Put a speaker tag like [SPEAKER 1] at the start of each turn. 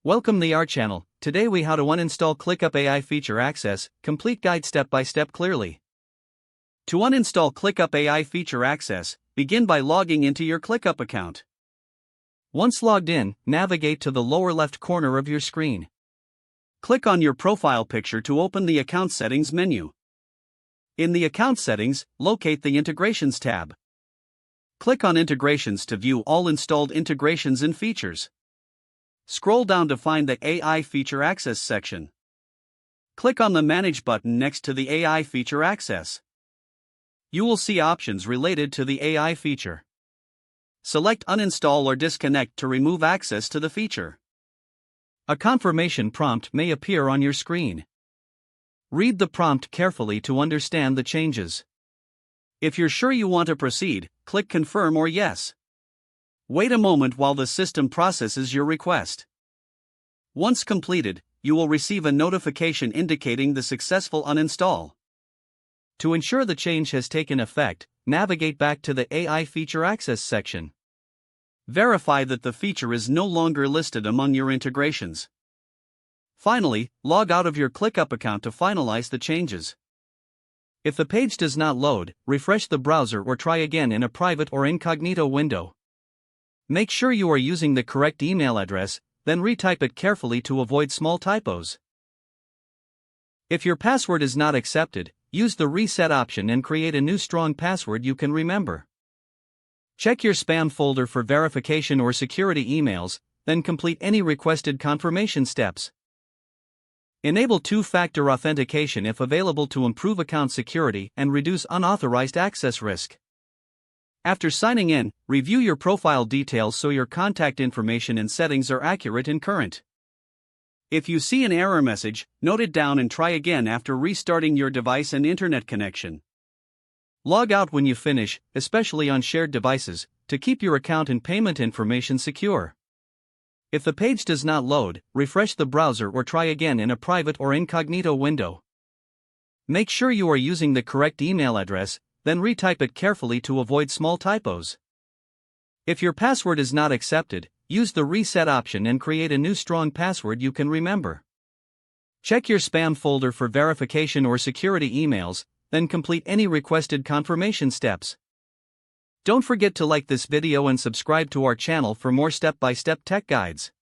[SPEAKER 1] Welcome to our channel. Today we how to uninstall ClickUp AI feature access, complete guide step by step clearly. To uninstall ClickUp AI feature access, begin by logging into your ClickUp account. Once logged in, navigate to the lower left corner of your screen. Click on your profile picture to open the Account Settings menu. In the Account Settings, locate the Integrations tab. Click on Integrations to view all installed integrations and features. Scroll down to find the AI Feature Access section. Click on the Manage button next to the AI Feature Access. You will see options related to the AI feature. Select Uninstall or Disconnect to remove access to the feature. A confirmation prompt may appear on your screen. Read the prompt carefully to understand the changes. If you're sure you want to proceed, click Confirm or Yes. Wait a moment while the system processes your request. Once completed, you will receive a notification indicating the successful uninstall. To ensure the change has taken effect, navigate back to the AI Feature Access section. Verify that the feature is no longer listed among your integrations. Finally, log out of your ClickUp account to finalize the changes. If the page does not load, refresh the browser or try again in a private or incognito window. Make sure you are using the correct email address, then retype it carefully to avoid small typos. If your password is not accepted, use the reset option and create a new strong password you can remember. Check your spam folder for verification or security emails, then complete any requested confirmation steps. Enable two-factor authentication if available to improve account security and reduce unauthorized access risk. After signing in, review your profile details so your contact information and settings are accurate and current. If you see an error message, note it down and try again after restarting your device and internet connection. Log out when you finish, especially on shared devices, to keep your account and payment information secure. If the page does not load, refresh the browser or try again in a private or incognito window. Make sure you are using the correct email address, then retype it carefully to avoid small typos. If your password is not accepted, use the reset option and create a new strong password you can remember. Check your spam folder for verification or security emails, then complete any requested confirmation steps. Don't forget to like this video and subscribe to our channel for more step-by-step tech guides.